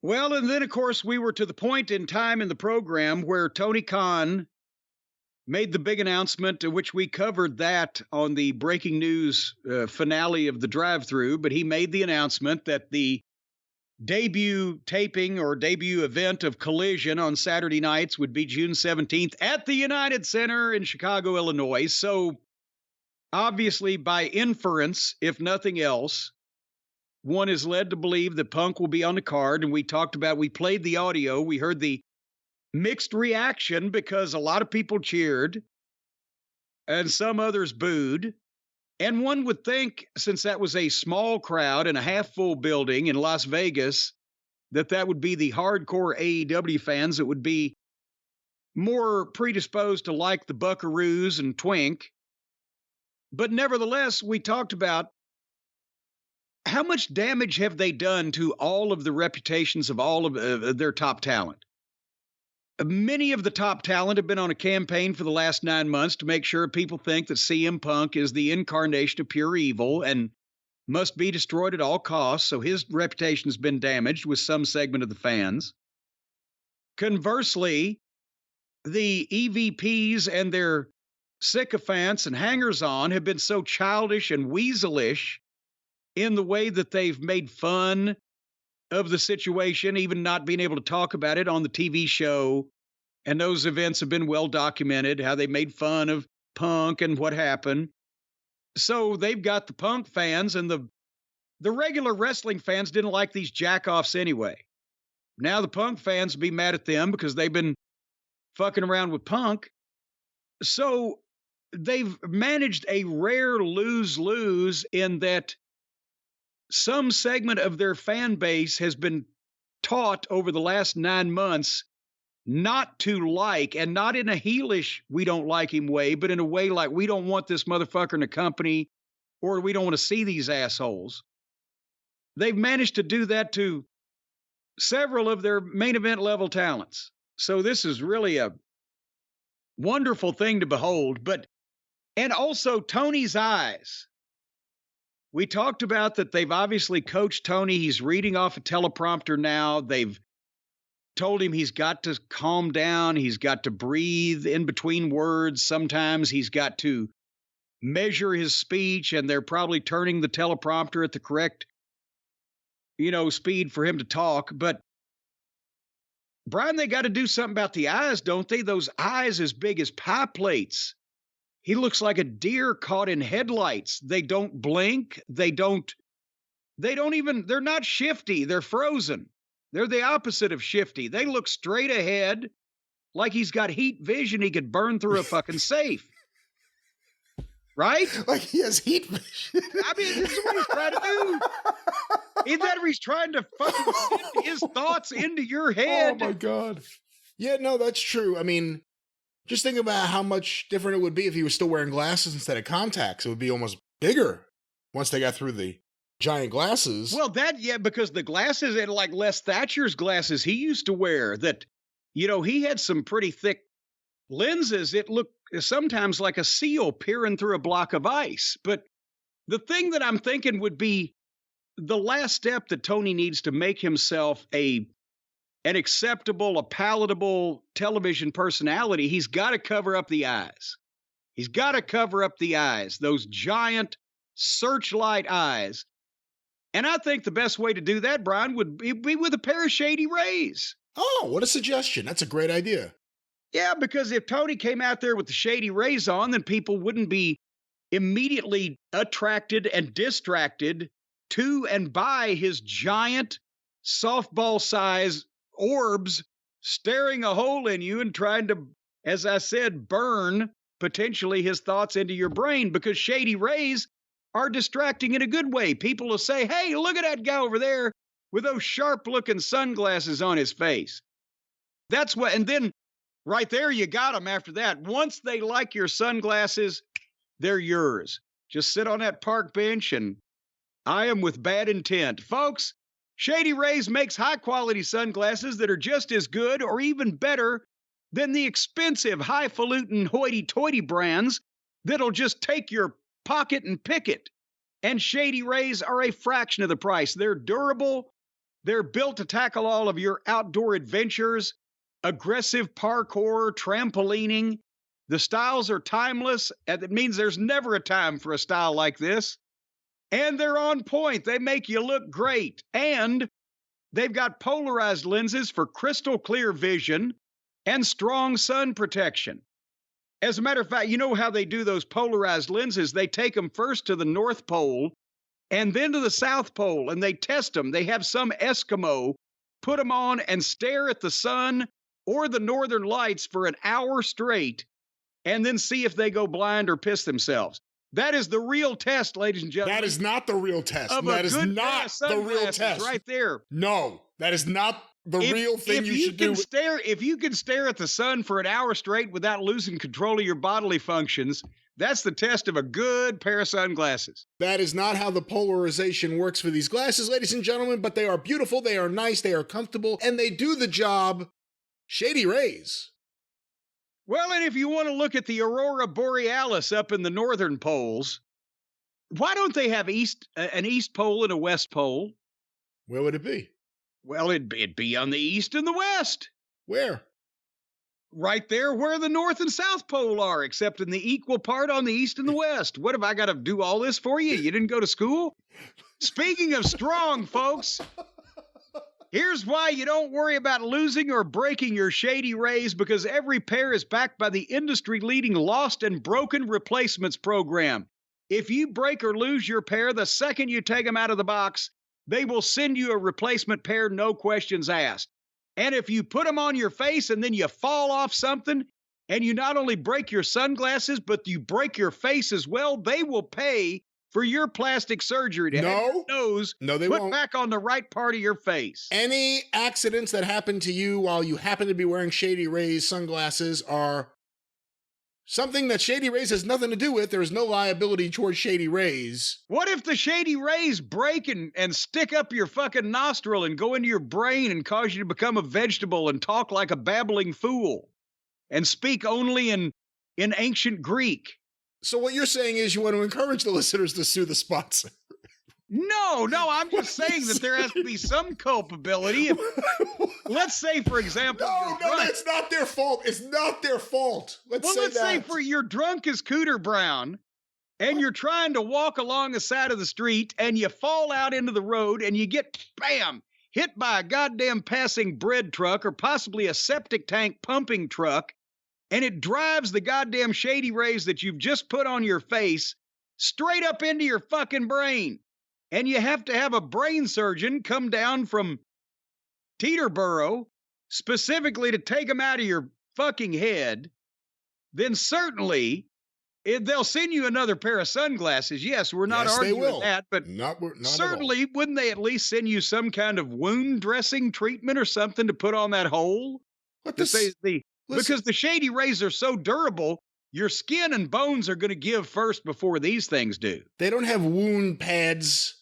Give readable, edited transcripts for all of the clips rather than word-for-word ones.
Well, and then, of course, we were to the point in time in the program where Tony Khan made the big announcement, which we covered that on the breaking news finale of the Drive-Thru. But he made the announcement that the debut taping or debut event of Collision on Saturday nights would be June 17th at the United Center in Chicago, Illinois. So obviously, by inference, if nothing else, one is led to believe that Punk will be on the card. And we played the audio. We heard the mixed reaction because a lot of people cheered and some others booed. And one would think, since that was a small crowd in a half-full building in Las Vegas, that would be the hardcore AEW fans that would be more predisposed to like the Buckaroos and Twink. But nevertheless, we talked about how much damage have they done to all of the reputations of all of their top talent. Many of the top talent have been on a campaign for the last 9 months to make sure people think that CM Punk is the incarnation of pure evil and must be destroyed at all costs. So his reputation has been damaged with some segment of the fans. Conversely, the EVPs and their sycophants and hangers-on have been so childish and weaselish in the way that they've made fun of the situation, even not being able to talk about it on the TV show. And those events have been well documented, how they made fun of Punk and what happened. So they've got the Punk fans, and the regular wrestling fans didn't like these jackoffs anyway. Now the Punk fans be mad at them because they've been fucking around with Punk. So they've managed a rare lose-lose in that some segment of their fan base has been taught over the last 9 months not to like, and not in a heelish, we don't like him way, but in a way like we don't want this motherfucker in the company, or we don't want to see these assholes. They've managed to do that to several of their main event level talents. So this is really a wonderful thing to behold. And also Tony's eyes. We talked about that they've obviously coached Tony. He's reading off a teleprompter now. They've told him he's got to calm down. He's got to breathe in between words. Sometimes he's got to measure his speech, and they're probably turning the teleprompter at the correct, speed for him to talk. But Brian, they got to do something about the eyes, don't they? Those eyes as big as pie plates. He looks like a deer caught in headlights. They don't blink. They're not shifty. They're frozen. They're the opposite of shifty. They look straight ahead like he's got heat vision. He could burn through a fucking safe. Right? Like he has heat vision. I mean, this is what he's trying to do. Either that or he's trying to fucking send his thoughts into your head. Oh, my God. Yeah, no, that's true. I mean, just think about how much different it would be if he was still wearing glasses instead of contacts. It would be almost bigger once they got through the giant glasses. Well, because the glasses, and like Les Thatcher's glasses he used to wear, that, he had some pretty thick lenses. It looked sometimes like a seal peering through a block of ice. But the thing that I'm thinking would be the last step that Tony needs to make himself an acceptable, a palatable television personality, he's got to cover up the eyes. He's got to cover up the eyes, those giant searchlight eyes. And I think the best way to do that, Brian, would be with a pair of Shady Rays. Oh, what a suggestion. That's a great idea. Yeah, because if Tony came out there with the Shady Rays on, then people wouldn't be immediately attracted and distracted to and by his giant softball-size orbs staring a hole in you and trying to, as I said, burn potentially his thoughts into your brain, because Shady Rays are distracting in a good way. People will say, hey, look at that guy over there with those sharp-looking sunglasses on his face. That's what, and then right there, you got them after that. Once they like your sunglasses, they're yours. Just sit on that park bench and eye them with bad intent. Folks, Shady Rays makes high-quality sunglasses that are just as good or even better than the expensive, highfalutin, hoity-toity brands that'll just take your pocket and pick it. And Shady Rays are a fraction of the price. They're durable. They're built to tackle all of your outdoor adventures, aggressive parkour, trampolining. The styles are timeless, and it means there's never a time for a style like this. And they're on point. They make you look great. And they've got polarized lenses for crystal clear vision and strong sun protection. As a matter of fact, you know how they do those polarized lenses? They take them first to the North Pole and then to the South Pole, and they test them. They have some Eskimo put them on and stare at the sun or the northern lights for an hour straight and then see if they go blind or piss themselves. That is the real test, ladies and gentlemen. That is not the real test. That is not the real test. Right there. No, that is not the real thing you should do. If you can stare at the sun for an hour straight without losing control of your bodily functions, that's the test of a good pair of sunglasses. That is not how the polarization works for these glasses, ladies and gentlemen, but they are beautiful, they are nice, they are comfortable, and they do the job. Shady Rays. Well, and if you want to look at the Aurora Borealis up in the northern poles, why don't they have an east pole and a west pole? Where would it be? Well, it'd be on the east and the west. Where? Right there where the north and south pole are, except in the equal part on the east and the west. What, have I got to do all this for you? You didn't go to school? Speaking of strong, folks, here's why you don't worry about losing or breaking your Shady Rays, because every pair is backed by the industry-leading Lost and Broken Replacements program. If you break or lose your pair, the second you take them out of the box, they will send you a replacement pair, no questions asked. And if you put them on your face and then you fall off something, and you not only break your sunglasses, but you break your face as well, they will pay for your plastic surgery to have your nose put back on the right part of your face. Any accidents that happen to you while you happen to be wearing Shady Rays sunglasses are something that Shady Rays has nothing to do with. There is no liability towards Shady Rays. What if the Shady Rays break and stick up your fucking nostril and go into your brain and cause you to become a vegetable and talk like a babbling fool and speak only in ancient Greek? So what you're saying is you want to encourage the listeners to sue the sponsor. No, I'm just saying that there has to be some culpability. Let's say, for example, no, it's not their fault. It's not their fault. Let's say for you're drunk as Cooter Brown, and you're trying to walk along the side of the street, and you fall out into the road, and you get, bam, hit by a goddamn passing bread truck or possibly a septic tank pumping truck, and it drives the goddamn Shady Rays that you've just put on your face straight up into your fucking brain. And you have to have a brain surgeon come down from Teterboro specifically to take them out of your fucking head. Then certainly they'll send you another pair of sunglasses. Yes, we're not arguing that, but not certainly wouldn't they at least send you some kind of wound dressing treatment or something to put on that hole? Because the Shady Rays are so durable, your skin and bones are going to give first before these things do. They don't have wound pads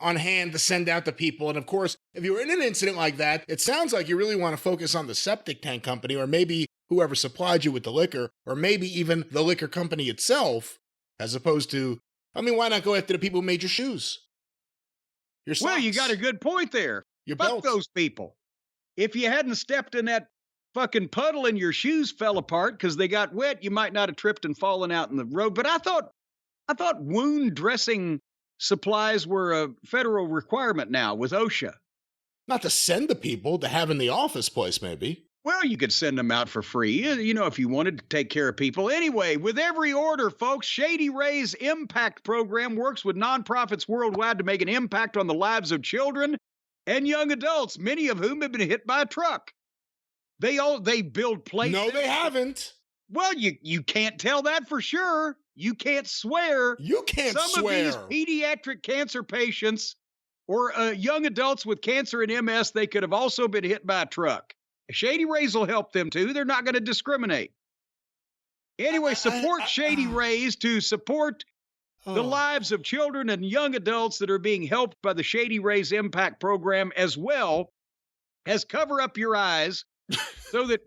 on hand to send out to people. And of course, if you're in an incident like that, it sounds like you really want to focus on the septic tank company, or maybe whoever supplied you with the liquor, or maybe even the liquor company itself, as opposed to, why not go after the people who made your shoes? Your socks, well, you got a good point there. Fuck those people. If you hadn't stepped in that fucking puddle and your shoes fell apart because they got wet, you might not have tripped and fallen out in the road. But I thought wound dressing supplies were a federal requirement now with OSHA. Not to send the people, to have in the office place, maybe. Well, you could send them out for free, if you wanted to take care of people. Anyway, with every order, folks, Shady Rays Impact Program works with nonprofits worldwide to make an impact on the lives of children and young adults, many of whom have been hit by a truck. They build places. No, they haven't. Well, you can't tell that for sure. You can't swear. You can't swear. Some of these pediatric cancer patients or young adults with cancer and MS, they could have also been hit by a truck. Shady Rays will help them too. They're not going to discriminate. Anyway, support Shady Rays to support the lives of children and young adults that are being helped by the Shady Rays Impact Program, as well as cover up your eyes so that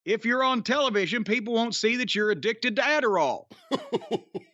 If you're on television, people won't see that you're addicted to Adderall.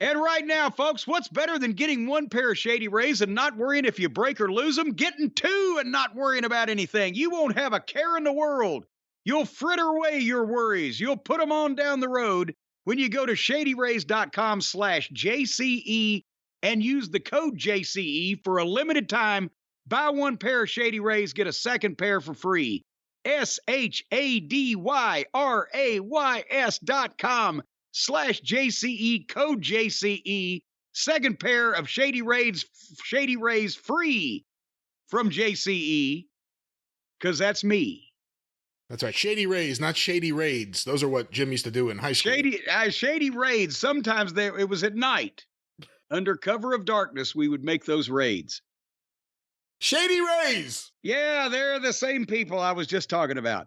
And right now, folks, what's better than getting one pair of Shady Rays and not worrying if you break or lose them? Getting two and not worrying about anything. You won't have a care in the world. You'll fritter away your worries. You'll put them on down the road when you go to shadyrays.com/JCE and use the code JCE for a limited time. Buy one pair of Shady Rays, get a second pair for free. SHADYRAYS.com/JCE, code JCE. Second pair of Shady Rays free from JCE, because that's me. That's right. Shady Rays, not Shady Raids. Those are what Jim used to do in high school. Shady Raids. Sometimes it was at night. Under cover of darkness, we would make those raids. Shady Rays! Yeah, they're the same people I was just talking about.